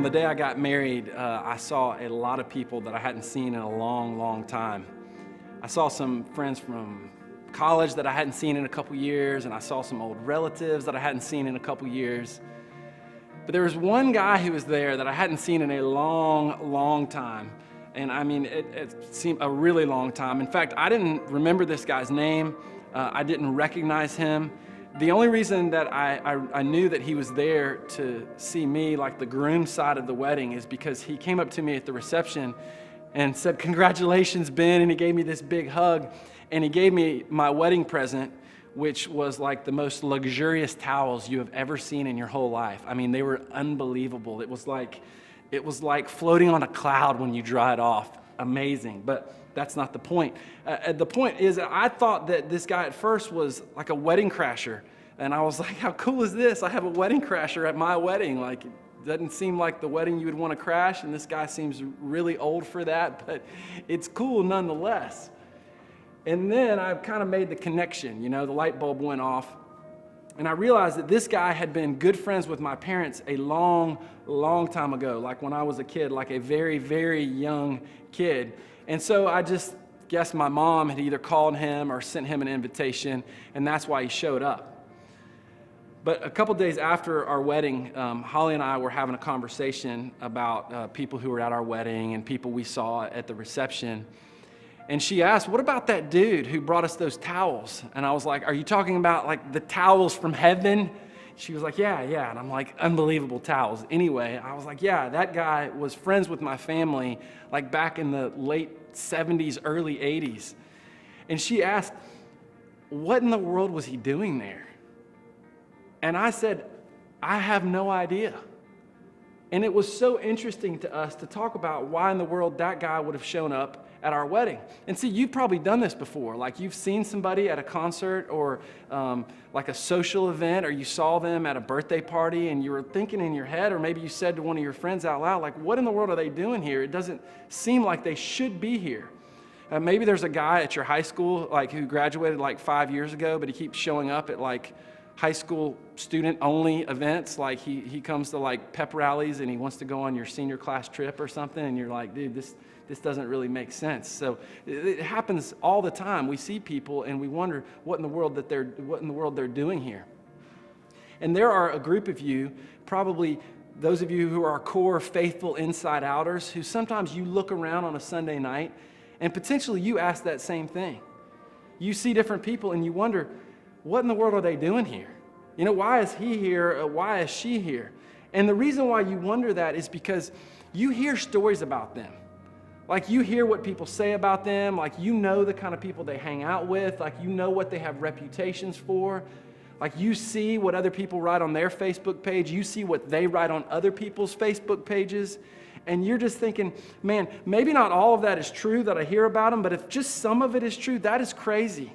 On the day I got married, I saw a lot of people that I hadn't seen in a long, long time. I saw some friends from college that I hadn't seen in a couple years, and I saw some old relatives that I hadn't seen in a couple years. But there was one guy who was there that I hadn't seen in a long, long time. And I mean, it seemed a really long time. In fact, I didn't remember this guy's name. I didn't recognize him. The only reason that I knew that he was there to see me, like the groom side of the wedding, is because he came up to me at the reception and said, "Congratulations, Ben," and he gave me this big hug, and he gave me my wedding present, which was like the most luxurious towels you have ever seen in your whole life. I mean, they were unbelievable. It was like floating on a cloud when you dry it off. Amazing, but that's not the point. The point is, I thought that this guy at first was like a wedding crasher. And I was like, how cool is this? I have a wedding crasher at my wedding. Like, it doesn't seem like the wedding you would want to crash. And this guy seems really old for that, but it's cool nonetheless. And then I kind of made the connection, the light bulb went off. And I realized that this guy had been good friends with my parents a long, long time ago, like when I was a kid, like a very, very young kid. And so I just guessed my mom had either called him or sent him an invitation, and that's why he showed up. But a couple days after our wedding, Holly and I were having a conversation about people who were at our wedding and people we saw at the reception. And she asked, "What about that dude who brought us those towels?" And I was like, "Are you talking about like the towels from heaven?" She was like, yeah. And I'm like, unbelievable towels. Anyway, I was like, yeah, that guy was friends with my family like back in the late 70s, early 80s. And she asked, what in the world was he doing there? And I said, I have no idea. And it was so interesting to us to talk about why in the world that guy would have shown up at our wedding. And see, you've probably done this before. Like you've seen somebody at a concert or like a social event, or you saw them at a birthday party and you were thinking in your head, or maybe you said to one of your friends out loud, like, what in the world are they doing here? It doesn't seem like they should be here. Maybe there's a guy at your high school like who graduated like 5 years ago, but he keeps showing up at like high school student only events. Like he comes to like pep rallies and he wants to go on your senior class trip or something, and you're like, dude, this doesn't really make sense. So it happens all the time. We see people and we wonder what in the world they're doing here. And there are a group of you, probably those of you who are core faithful inside outers, who sometimes you look around on a Sunday night and potentially you ask that same thing. You see different people and you wonder, what in the world are they doing here? Why is he here? Why is she here? And the reason why you wonder that is because you hear stories about them. Like you hear what people say about them, like the kind of people they hang out with, like what they have reputations for, like you see what other people write on their Facebook page, you see what they write on other people's Facebook pages, and you're just thinking, man, maybe not all of that is true that I hear about them, but if just some of it is true, that is crazy.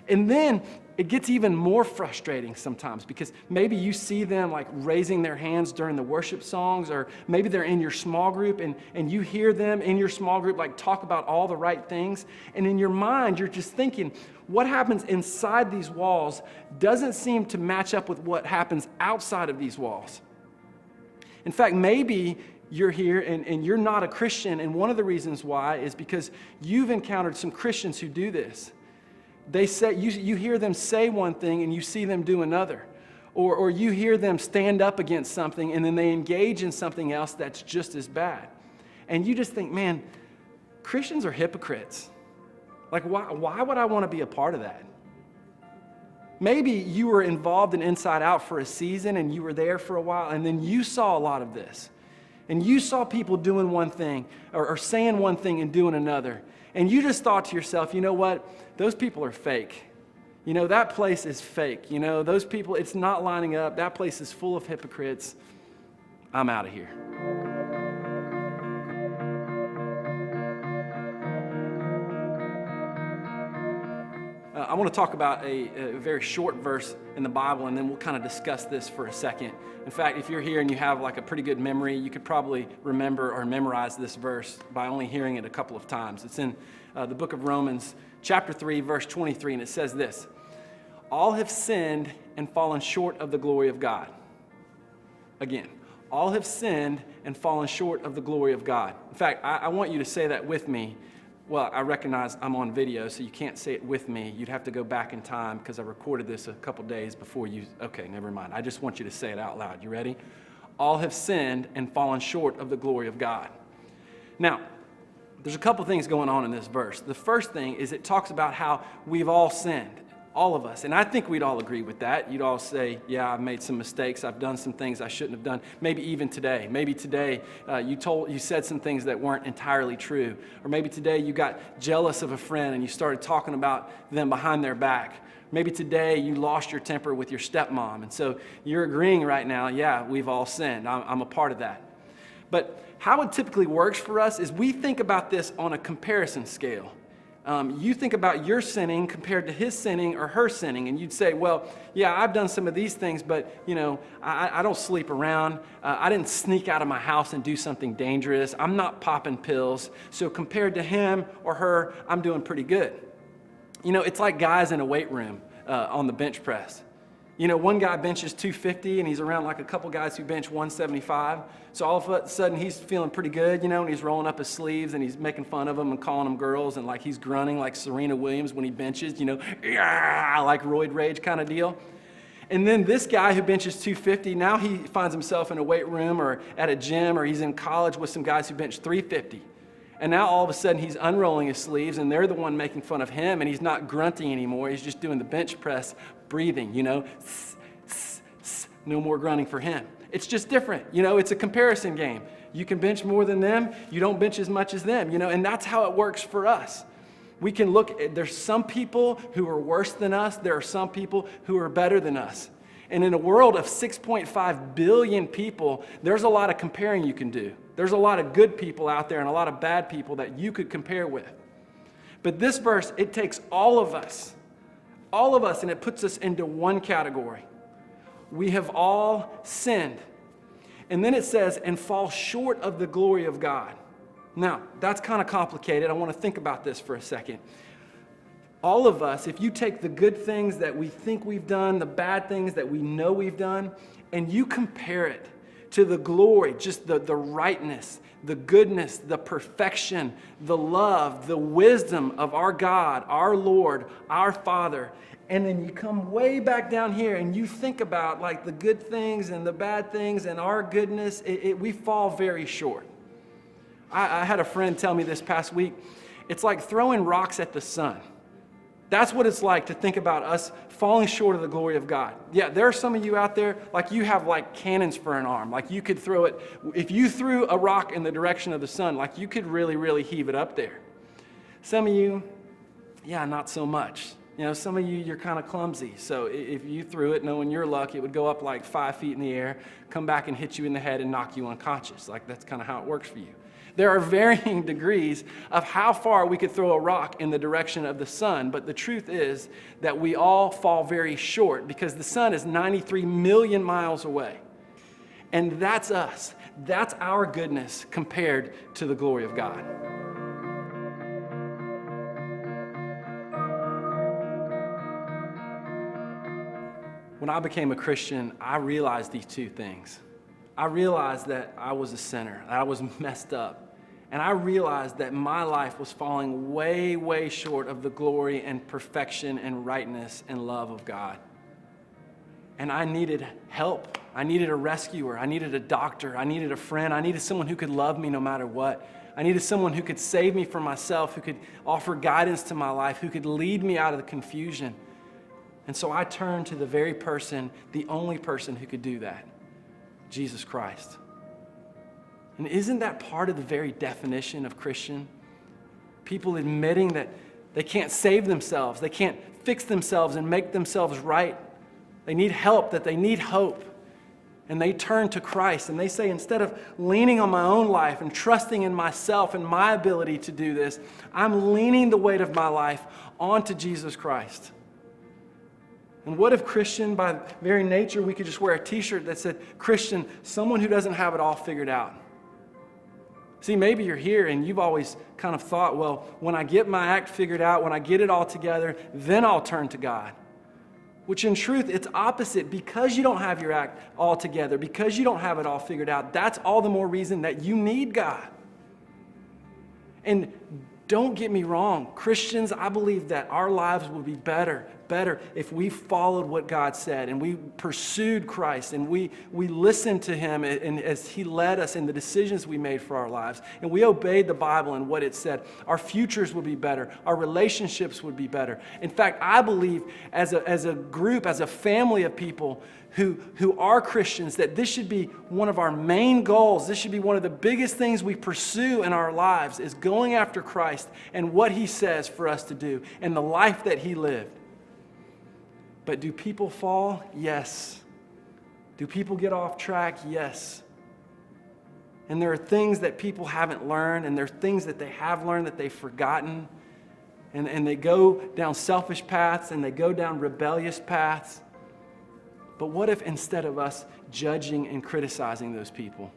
And then it gets even more frustrating sometimes because maybe you see them like raising their hands during the worship songs, or maybe they're in your small group and you hear them in your small group like talk about all the right things. And in your mind, you're just thinking, what happens inside these walls doesn't seem to match up with what happens outside of these walls. In fact, maybe you're here and you're not a Christian, and one of the reasons why is because you've encountered some Christians who do this. They say you hear them say one thing and you see them do another. Or you hear them stand up against something and then they engage in something else that's just as bad. And you just think, man, Christians are hypocrites. Like, why would I want to be a part of that? Maybe you were involved in Inside Out for a season and you were there for a while, and then you saw a lot of this. And you saw people doing one thing or saying one thing and doing another. And you just thought to yourself, you know what? Those people are fake. That place is fake. Those people, it's not lining up. That place is full of hypocrites. I'm out of here. I want to talk about a very short verse in the Bible, and then we'll kind of discuss this for a second. In fact, if you're here and you have like a pretty good memory, you could probably remember or memorize this verse by only hearing it a couple of times. It's in the book of Romans, chapter 3, verse 23, and it says this: all have sinned and fallen short of the glory of God. Again, all have sinned and fallen short of the glory of God. In fact, I want you to say that with me. Well, I recognize I'm on video, so you can't say it with me. You'd have to go back in time because I recorded this a couple days before you. Okay, never mind. I just want you to say it out loud. You ready? All have sinned and fallen short of the glory of God. Now, there's a couple things going on in this verse. The first thing is it talks about how we've all sinned, all of us. And I think we'd all agree with that. You'd all say, yeah, I've made some mistakes. I've done some things I shouldn't have done. Maybe even today. Maybe today you said some things that weren't entirely true. Or maybe today you got jealous of a friend and you started talking about them behind their back. Maybe today you lost your temper with your stepmom. And so you're agreeing right now, yeah, we've all sinned. I'm a part of that. But how it typically works for us is we think about this on a comparison scale. You think about your sinning compared to his sinning or her sinning, and you'd say, well, yeah, I've done some of these things, but, I don't sleep around. I didn't sneak out of my house and do something dangerous. I'm not popping pills. So compared to him or her, I'm doing pretty good. It's like guys in a weight room on the bench press. One guy benches 250 and he's around like a couple guys who bench 175. So all of a sudden he's feeling pretty good, and he's rolling up his sleeves and he's making fun of them and calling them girls and like he's grunting like Serena Williams when he benches, yeah, like roid rage kind of deal. And then this guy who benches 250, now he finds himself in a weight room or at a gym, or he's in college with some guys who bench 350. And now all of a sudden he's unrolling his sleeves and they're the one making fun of him, and he's not grunting anymore. He's just doing the bench press, breathing, no more grunting for him. It's just different. It's a comparison game. You can bench more than them. You don't bench as much as them, and that's how it works for us. We can look, there's some people who are worse than us. There are some people who are better than us. And in a world of 6.5 billion people, there's a lot of comparing you can do. There's a lot of good people out there and a lot of bad people that you could compare with. But this verse, it takes all of us, and it puts us into one category. We have all sinned. And then it says, and fall short of the glory of God. Now, that's kind of complicated. I want to think about this for a second. All of us, if you take the good things that we think we've done, the bad things that we know we've done, and you compare it to the glory, just the rightness, the goodness, the perfection, the love, the wisdom of our God, our Lord, our Father, and then you come way back down here and you think about like the good things and the bad things and our goodness, we fall very short. I had a friend tell me this past week, it's like throwing rocks at the sun. That's what it's like to think about us falling short of the glory of God. Yeah, there are some of you out there, like you have like cannons for an arm. Like you could throw it, if you threw a rock in the direction of the sun, like you could really, really heave it up there. Some of you, yeah, not so much. Some of you, you're kind of clumsy. So if you threw it, knowing your luck, it would go up like 5 feet in the air, come back and hit you in the head and knock you unconscious. Like that's kind of how it works for you. There are varying degrees of how far we could throw a rock in the direction of the sun, but the truth is that we all fall very short because the sun is 93 million miles away. And that's us. That's our goodness compared to the glory of God. When I became a Christian, I realized these two things. I realized that I was a sinner, that I was messed up. And I realized that my life was falling way, way short of the glory and perfection and rightness and love of God. And I needed help. I needed a rescuer. I needed a doctor. I needed a friend. I needed someone who could love me no matter what. I needed someone who could save me from myself, who could offer guidance to my life, who could lead me out of the confusion. And so I turned to the very person, the only person who could do that, Jesus Christ. And isn't that part of the very definition of Christian? People admitting that they can't save themselves, they can't fix themselves and make themselves right. They need help, that they need hope. And they turn to Christ and they say, instead of leaning on my own life and trusting in myself and my ability to do this, I'm leaning the weight of my life onto Jesus Christ. And what if Christian, by very nature, we could just wear a t-shirt that said, Christian, someone who doesn't have it all figured out. See, maybe you're here and you've always kind of thought, well, when I get my act figured out, when I get it all together, then I'll turn to God. which in truth, it's opposite. Because you don't have your act all together, because you don't have it all figured out, that's all the more reason that you need God. And don't get me wrong, Christians, I believe that our lives would be better if we followed what God said and we pursued Christ and we listened to Him and as He led us in the decisions we made for our lives and we obeyed the Bible and what it said. Our futures would be better. Our relationships would be better. In fact, I believe as a group, as a family of people who are Christians, that this should be one of our main goals. This should be one of the biggest things we pursue in our lives is going after Christ and what He says for us to do and the life that He lived. But do people fall? Yes. Do people get off track? Yes. And there are things that people haven't learned, and there are things that they have learned that they've forgotten. And they go down selfish paths, and they go down rebellious paths. But what if instead of us judging and criticizing those people,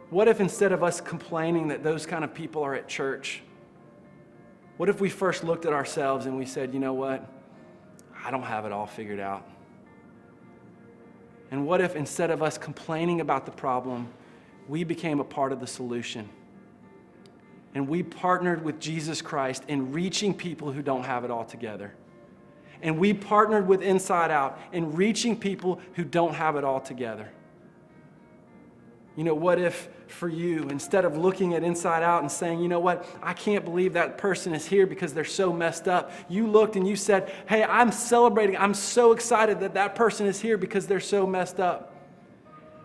what if instead of us complaining that those kind of people are at church, what if we first looked at ourselves and we said, you know what? I don't have it all figured out. And what if instead of us complaining about the problem, we became a part of the solution? And we partnered with Jesus Christ in reaching people who don't have it all together. And we partnered with Inside Out in reaching people who don't have it all together. You know, what if for you, instead of looking at Inside Out and saying, you know what, I can't believe that person is here because they're so messed up, you looked and you said, hey, I'm celebrating, I'm so excited that that person is here because they're so messed up.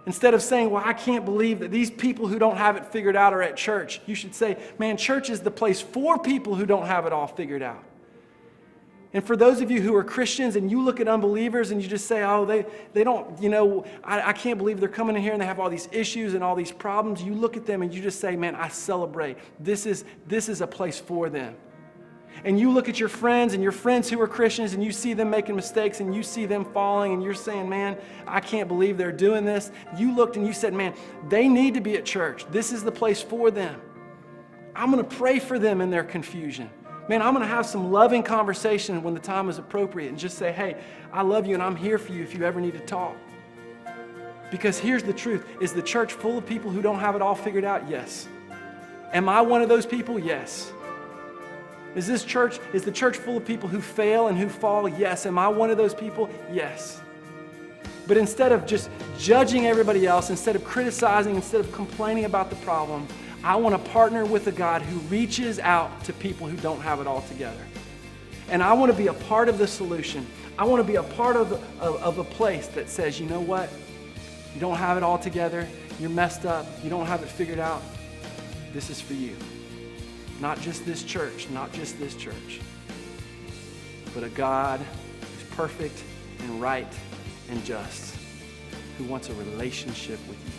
Instead of saying, well, I can't believe that these people who don't have it figured out are at church, you should say, man, church is the place for people who don't have it all figured out. And for those of you who are Christians and you look at unbelievers and you just say, oh, they don't, you know, I can't believe they're coming in here and they have all these issues and all these problems. You look at them and you just say, man, I celebrate. This is a place for them. And you look at your friends who are Christians and you see them making mistakes and you see them falling and you're saying, man, I can't believe they're doing this. You looked and you said, man, they need to be at church. This is the place for them. I'm going to pray for them in their confusion. Man, I'm going to have some loving conversation when the time is appropriate and just say, hey, I love you and I'm here for you if you ever need to talk. Because here's the truth. Is the church full of people who don't have it all figured out? Yes. Am I one of those people? Yes. Is the church full of people who fail and who fall? Yes. Am I one of those people? Yes. But instead of just judging everybody else, instead of criticizing, instead of complaining about the problem, I want to partner with a God who reaches out to people who don't have it all together. And I want to be a part of the solution. I want to be a part of a place that says, you know what? You don't have it all together. You're messed up. You don't have it figured out. This is for you. Not just this church, but a God who's perfect and right and just, who wants a relationship with you.